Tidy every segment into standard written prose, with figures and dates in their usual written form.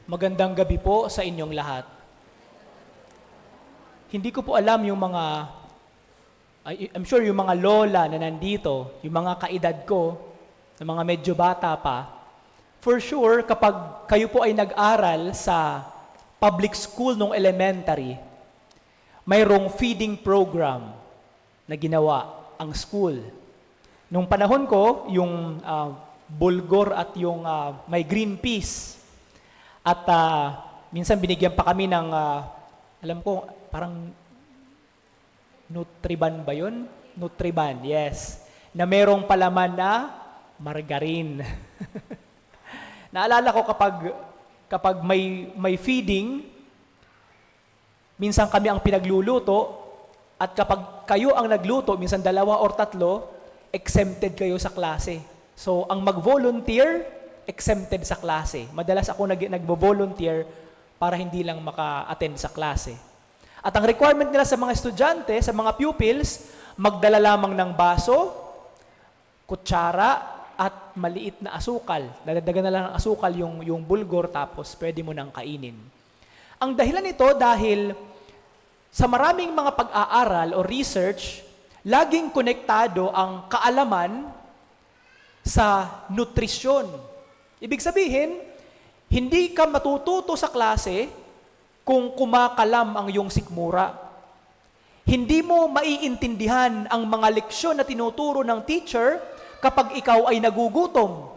Magandang gabi po sa inyong lahat. Hindi ko po alam yung I'm sure yung mga lola na nandito, yung mga kaedad ko, na mga medyo bata pa, for sure, kapag kayo po ay nag-aral sa public school nung elementary, mayroong feeding program na ginawa ang school. Nung panahon ko, yung bulgur at yung may green peas. At minsan binigyan pa kami ng, alam ko, parang Nutriban ba yun? Nutriban, yes. Na merong palaman na margarine. Naalala ko kapag may feeding, minsan kami ang pinagluluto, at kapag kayo ang nagluto, minsan 2 or 3, exempted kayo sa klase. So, ang mag-volunteer, exempted sa klase. Madalas ako nagbo-volunteer para hindi lang maka-attend sa klase. At ang requirement nila sa mga estudyante, sa mga pupils, magdala lamang ng baso, kutsara, at maliit na asukal. Dadagdagan na lang ng asukal yung bulgur, tapos pwede mo nang kainin. Ang dahilan nito dahil sa maraming mga pag-aaral o research, laging konektado ang kaalaman sa nutrisyon. Ibig sabihin, hindi ka matututo sa klase kung kumakalam ang iyong sikmura. Hindi mo maiintindihan ang mga leksyon na tinuturo ng teacher kapag ikaw ay nagugutom.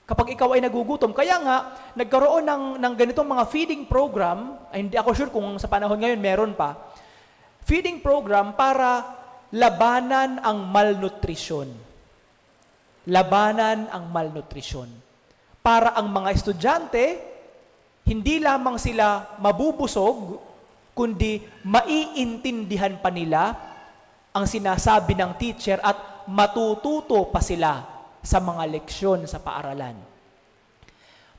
Kapag ikaw ay nagugutom. Kaya nga, nagkaroon ng ganitong mga feeding program, ay hindi ako sure kung sa panahon ngayon meron pa, feeding program para labanan ang malnutrisyon. Labanan ang malnutrisyon. Para ang mga estudyante, hindi lamang sila mabubusog, kundi maiintindihan pa nila ang sinasabi ng teacher at matututo pa sila sa mga leksyon sa paaralan.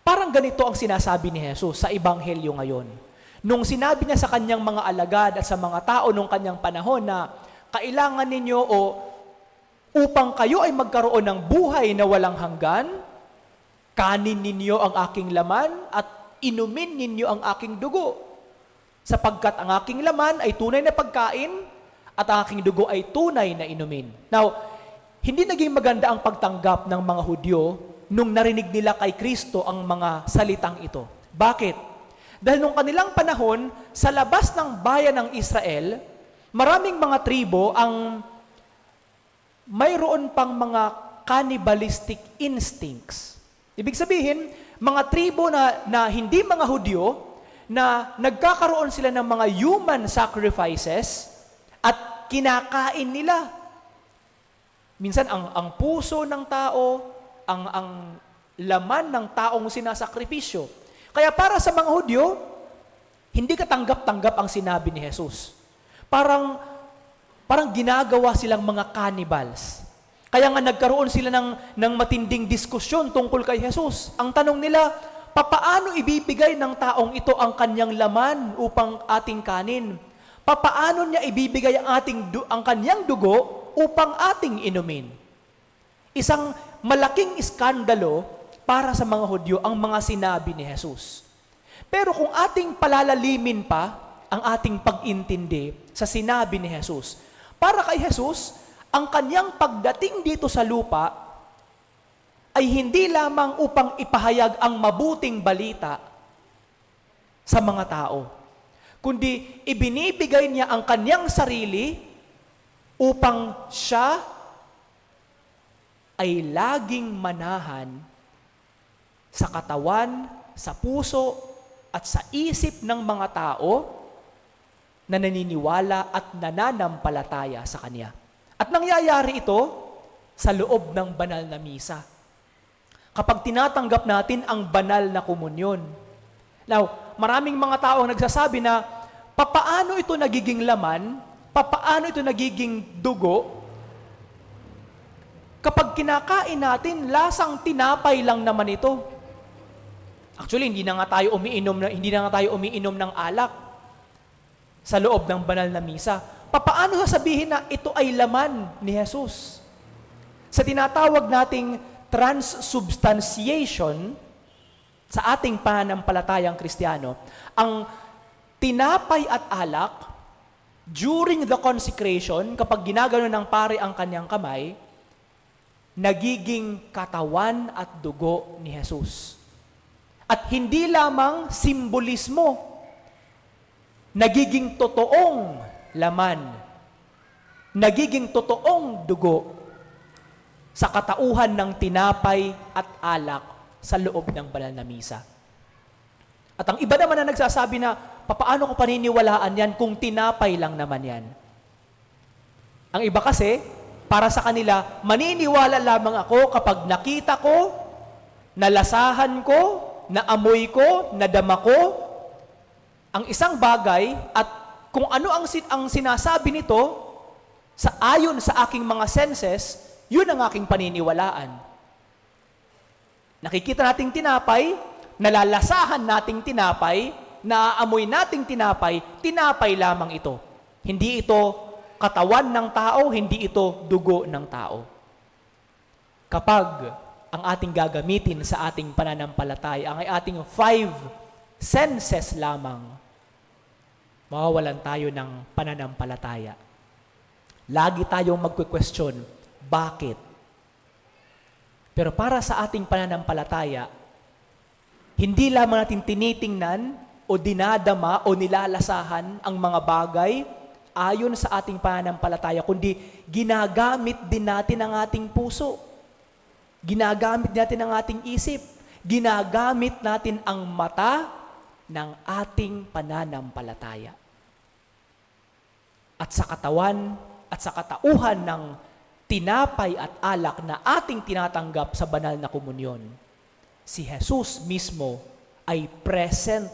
Parang ganito ang sinasabi ni Jesus sa Ebanghelyo ngayon. Nung sinabi niya sa kanyang mga alagad at sa mga tao nung kanyang panahon na kailangan ninyo upang kayo ay magkaroon ng buhay na walang hanggan, kanin ninyo ang aking laman at inumin ninyo ang aking dugo. Sapagkat ang aking laman ay tunay na pagkain at ang aking dugo ay tunay na inumin. Now, hindi naging maganda ang pagtanggap ng mga Hudyo nung narinig nila kay Kristo ang mga salitang ito. Bakit? Dahil nung kanilang panahon, sa labas ng bayan ng Israel, maraming mga tribo ang mayroon pang mga cannibalistic instincts. Ibig sabihin, mga tribo na hindi mga Hudyo, na nagkakaroon sila ng mga human sacrifices at kinakain nila. Minsan, ang puso ng tao, ang laman ng taong sinasakripisyo. Kaya para sa mga Hudyo, hindi katanggap-tanggap ang sinabi ni Jesus. Parang ginagawa silang mga cannibals. Kaya nga nagkaroon sila ng matinding diskusyon tungkol kay Jesus. Ang tanong nila, papaano ibibigay ng taong ito ang kanyang laman upang ating kanin? Papaano niya ibibigay ang kanyang dugo upang ating inumin? Isang malaking iskandalo para sa mga Hudyo ang mga sinabi ni Jesus. Pero kung ating palalalimin pa ang ating pag-intindi sa sinabi ni Jesus, para kay Jesus, ang kanyang pagdating dito sa lupa ay hindi lamang upang ipahayag ang mabuting balita sa mga tao, kundi ibinibigay niya ang kanyang sarili upang siya ay laging manahan sa katawan, sa puso, at sa isip ng mga tao na naniniwala at nananampalataya sa Kanya. At nangyayari ito sa loob ng banal na misa. Kapag tinatanggap natin ang banal na komunyon. Now, maraming mga tao ang nagsasabi na, papaano ito nagiging laman? Papaano ito nagiging dugo? Kapag kinakain natin, lasang tinapay lang naman ito. Actually, hindi na nga tayo umiinom ng alak sa loob ng banal na misa. Papaano sasabihin na ito ay laman ni Jesus? Sa tinatawag nating transubstantiation, sa ating pananampalatayang Kristiyano, ang tinapay at alak, during the consecration, kapag ginagano ng pare ang kanyang kamay, nagiging katawan at dugo ni Jesus. At hindi lamang simbolismo, nagiging totoong laman, nagiging totoong dugo sa katauhan ng tinapay at alak sa loob ng banal na misa. At ang iba naman na nagsasabi na, papaano ko paniniwalaan yan kung tinapay lang naman yan? Ang iba kasi, para sa kanila, maniniwala lamang ako kapag nakita ko, nalasahan ko, naamoy ko, nadama ko, ang isang bagay at kung ano ang sinasabi nito, ayon sa aking mga senses, yun ang aking paniniwalaan. Nakikita nating tinapay, nalalasahan nating tinapay, naaamoy nating tinapay, tinapay lamang ito. Hindi ito katawan ng tao, hindi ito dugo ng tao. Kapag ang ating gagamitin sa ating pananampalataya, ang ating 5 senses lamang, mawawalan tayo ng pananampalataya. Lagi tayong magque-question, bakit? Pero para sa ating pananampalataya, hindi lamang natin tinitingnan o dinadama o nilalasahan ang mga bagay ayon sa ating pananampalataya, kundi ginagamit din natin ang ating puso. Ginagamit natin ang ating isip. Ginagamit natin ang mata ng ating pananampalataya. At sa katawan at sa katauhan ng tinapay at alak na ating tinatanggap sa banal na komunyon, si Jesus mismo ay present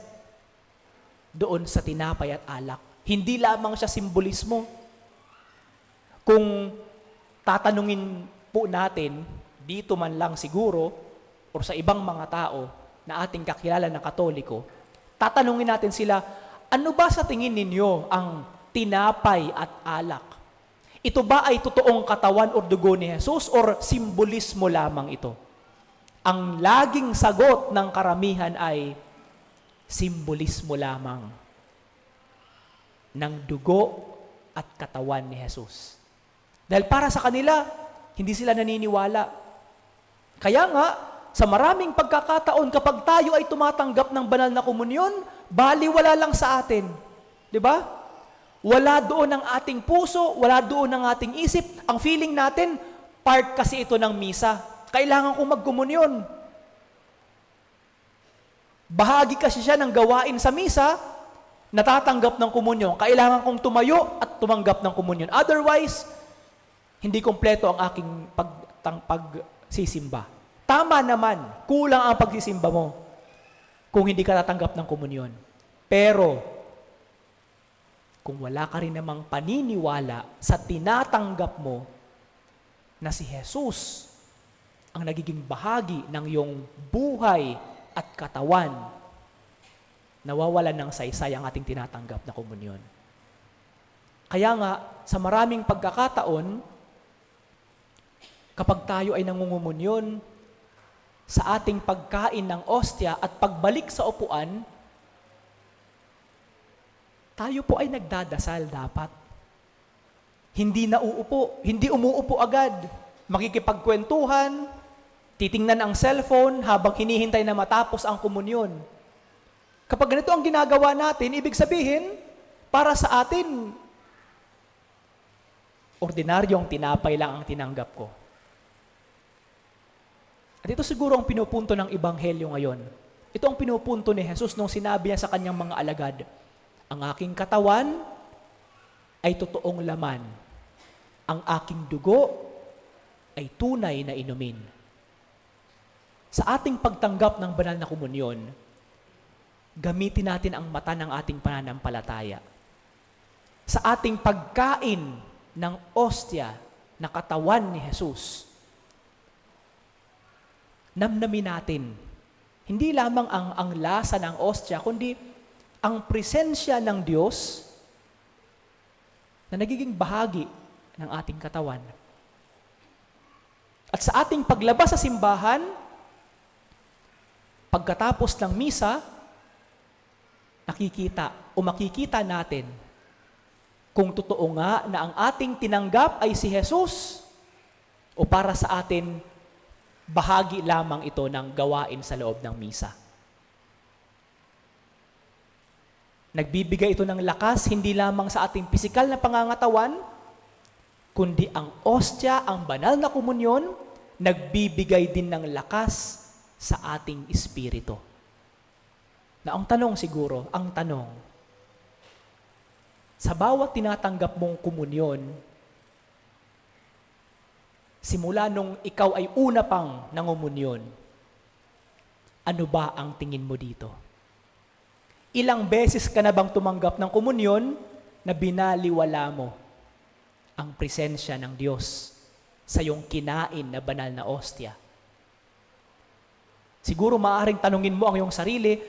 doon sa tinapay at alak. Hindi lamang siya simbolismo. Kung tatanungin po natin, dito man lang siguro, o sa ibang mga tao na ating kakilala na Katoliko, tatanungin natin sila, ano ba sa tingin ninyo ang tinapay at alak? Ito ba ay totoong katawan o dugo ni Jesus or simbolismo lamang ito? Ang laging sagot ng karamihan ay simbolismo lamang ng dugo at katawan ni Jesus. Dahil para sa kanila, hindi sila naniniwala. Kaya nga, sa maraming pagkakataon, kapag tayo ay tumatanggap ng banal na komunyon, baliwala lang sa atin. Di ba? Wala doon ang ating puso, wala doon ang ating isip. Ang feeling natin, part kasi ito ng misa. Kailangan kong magkomunyon. Bahagi kasi siya ng gawain sa misa, natatanggap ng komunyon. Kailangan kong tumayo at tumanggap ng komunyon. Otherwise, hindi kompleto ang aking pagsisimba. Tama naman, kulang ang pagsisimba mo kung hindi ka tatanggap ng komunyon. Pero, kung wala ka rin namang paniniwala sa tinatanggap mo na si Jesus ang nagiging bahagi ng iyong buhay at katawan, nawawalan ng saysay ang ating tinatanggap na komunyon. Kaya nga, sa maraming pagkakataon, kapag tayo ay nangungumunyon, sa ating pagkain ng ostya at pagbalik sa upuan, tayo po ay nagdadasal dapat. Hindi nauupo, hindi umuupo agad. Makikipagkwentuhan, titingnan ang cellphone habang hinihintay na matapos ang komunyon. Kapag ganito ang ginagawa natin, ibig sabihin, para sa atin, ordinaryong tinapay lang ang tinanggap ko. At ito siguro ang pinupunto ng Ebanghelyo ngayon. Ito ang pinupunto ni Jesus nung sinabi niya sa kanyang mga alagad, ang aking katawan ay totoong laman. Ang aking dugo ay tunay na inumin. Sa ating pagtanggap ng banal na komunyon, gamitin natin ang mata ng ating pananampalataya. Sa ating pagkain ng ostya na katawan ni Jesus, namnamin natin, hindi lamang ang lasa ng ostya, kundi ang presensya ng Diyos na nagiging bahagi ng ating katawan. At sa ating paglabas sa simbahan, Pagkatapos ng misa, makikita natin kung totoo nga na ang ating tinanggap ay si Jesus o para sa atin, bahagi lamang ito ng gawain sa loob ng misa. Nagbibigay ito ng lakas hindi lamang sa ating pisikal na pangangatawan, kundi ang ostya, ang banal na komunyon, nagbibigay din ng lakas sa ating espiritu. Na ang tanong siguro, sa bawat tinatanggap mong komunyon, simula nung ikaw ay una pang nangumunyon, ano ba ang tingin mo dito? Ilang beses ka na bang tumanggap ng komunyon na binaliwala mo ang presensya ng Diyos sa iyong kinain na banal na ostya? Siguro maaaring tanungin mo ang iyong sarili,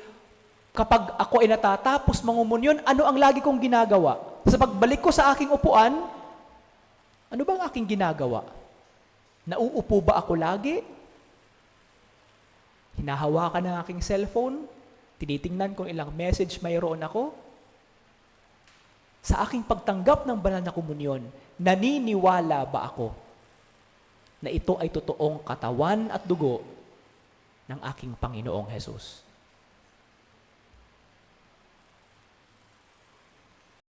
kapag ako ay natatapos mangumunyon, ano ang lagi kong ginagawa? Sa pagbalik ko sa aking upuan, ano bang aking ginagawa? Nauupo ba ako lagi? Hinahawakan ng aking cellphone? Tinitingnan kung ilang message mayroon ako? Sa aking pagtanggap ng banal na komunyon, naniniwala ba ako na ito ay totoong katawan at dugo ng aking Panginoong Hesus?